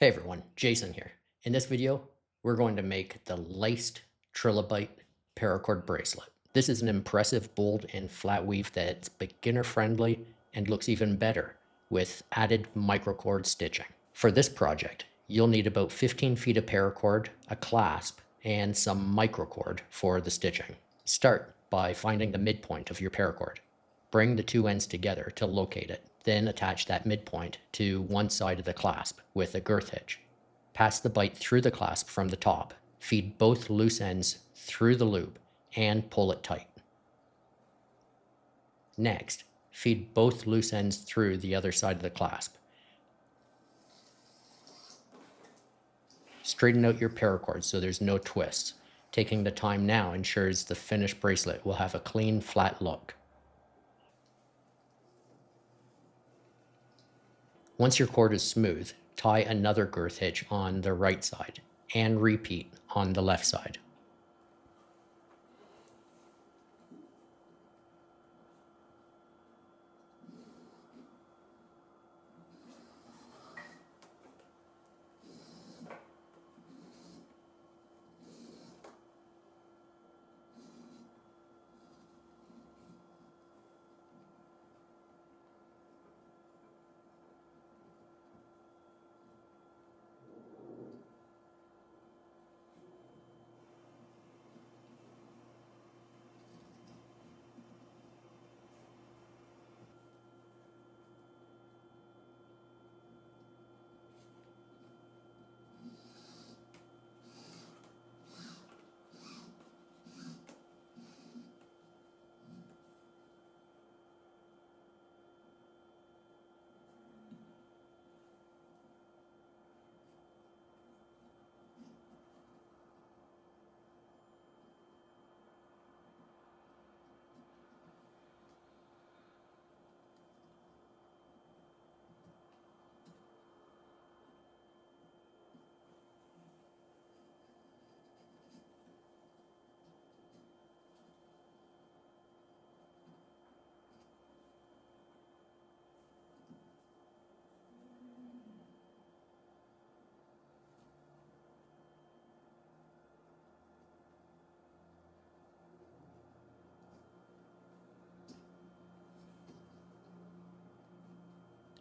Hey everyone, Jason here. In this video, we're going to make the laced Trilobite Paracord Bracelet. This is an impressive bold and flat weave that's beginner friendly and looks even better with added microcord stitching. For this project, you'll need about 15 feet of paracord, a clasp, and some microcord for the stitching. Start by finding the midpoint of your paracord. Bring the two ends together to locate it. Then attach that midpoint to one side of the clasp with a girth hitch. Pass the bite through the clasp from the top. Feed both loose ends through the loop and pull it tight. Next, feed both loose ends through the other side of the clasp. Straighten out your paracord so there's no twists. Taking the time now ensures the finished bracelet will have a clean, flat look. Once your cord is smooth, tie another girth hitch on the right side and repeat on the left side.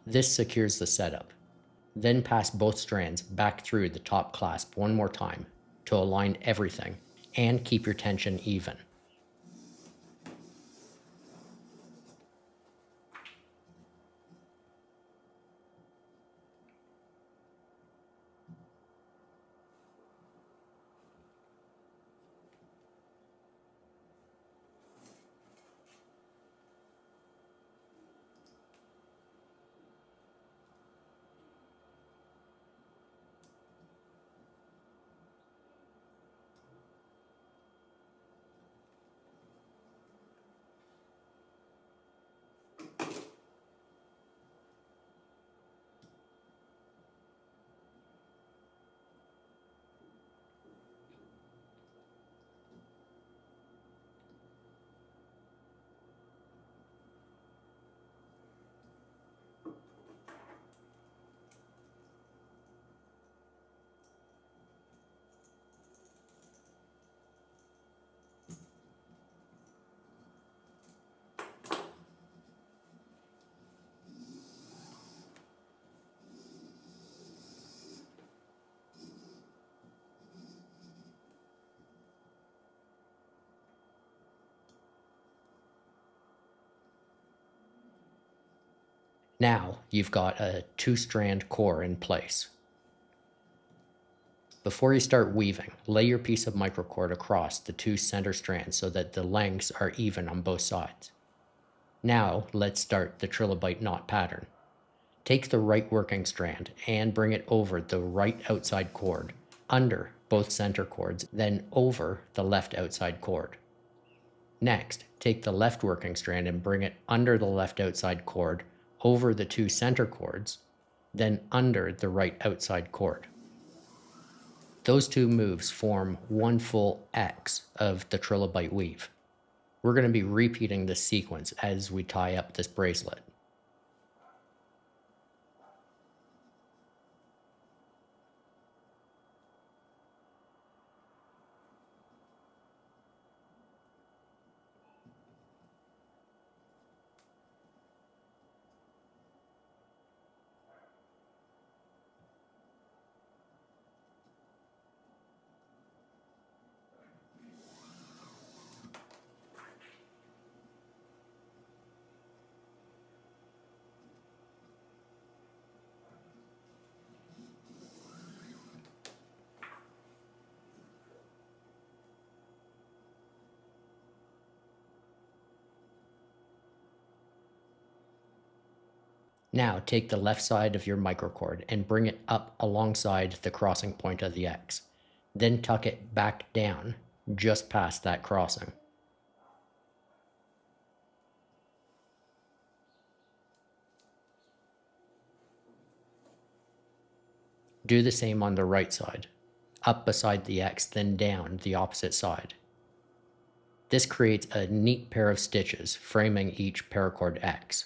This secures the setup. Then pass both strands back through the top clasp one more time to align everything and keep your tension even. Now you've got a two-strand core in place. Before you start weaving, lay your piece of microcord across the two center strands so that the lengths are even on both sides. Now let's start the Trilobite knot pattern. Take the right working strand and bring it over the right outside cord, under both center cords, then over the left outside cord. Next, take the left working strand and bring it under the left outside cord, over the two center cords, then under the right outside cord. Those two moves form one full X of the Trilobite weave. We're going to be repeating this sequence as we tie up this bracelet. Now take the left side of your microcord and bring it up alongside the crossing point of the X. Then tuck it back down, just past that crossing. Do the same on the right side, up beside the X, then down the opposite side. This creates a neat pair of stitches framing each paracord X.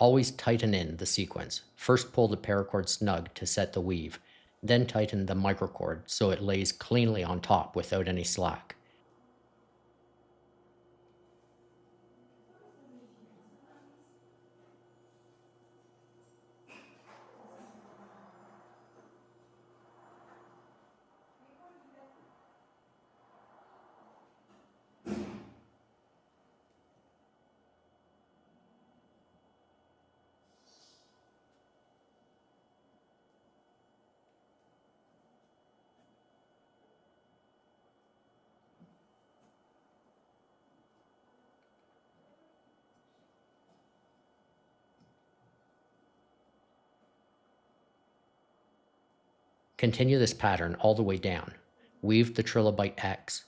Always tighten in the sequence. First pull the paracord snug to set the weave, then tighten the microcord so it lays cleanly on top without any slack. Continue this pattern all the way down. Weave the Trilobyte X,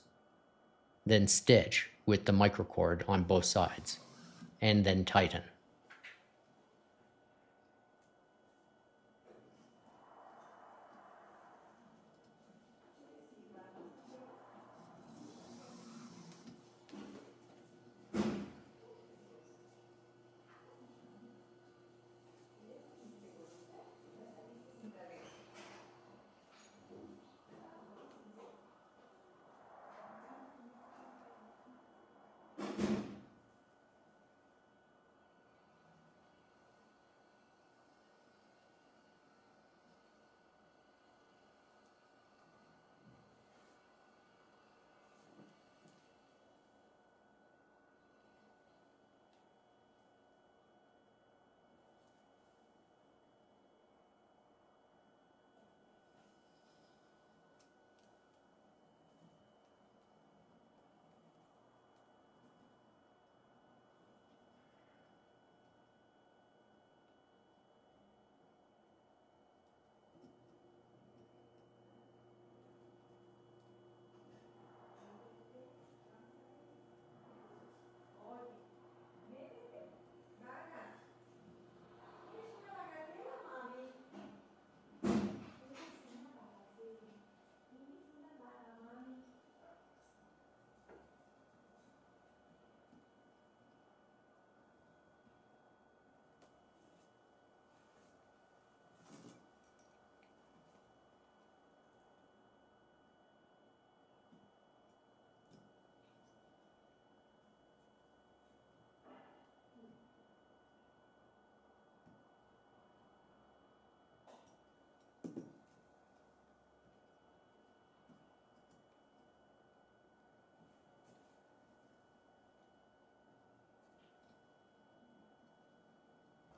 then stitch with the microcord on both sides, and then tighten.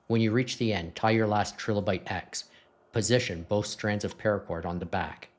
When you reach the end, tie your last Trilobyte X. Position both strands of paracord on the back.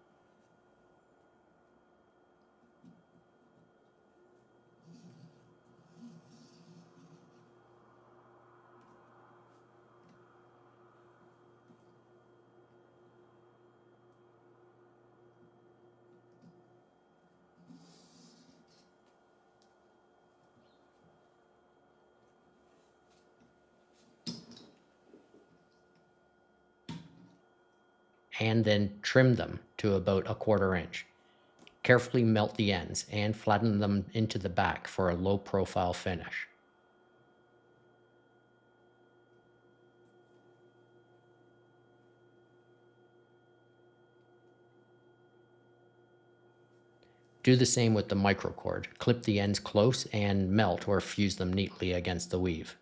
And then trim them to about 1/4 inch. Carefully melt the ends and flatten them into the back for a low profile finish. Do the same with the microcord. Clip the ends close and melt or fuse them neatly against the weave.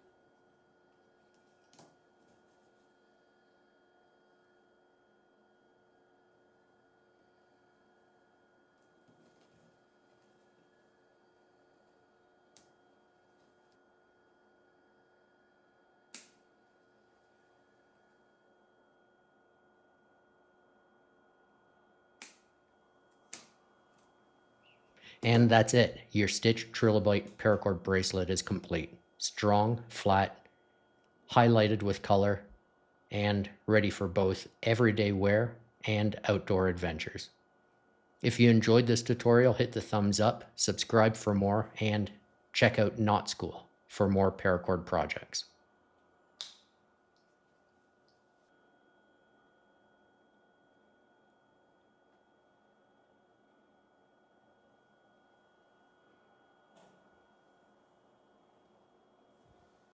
And that's it. Your stitched Trilobite Paracord bracelet is complete. Strong, flat, highlighted with color, and ready for both everyday wear and outdoor adventures. If you enjoyed this tutorial, hit the thumbs up, subscribe for more, and check out Knot School for more paracord projects.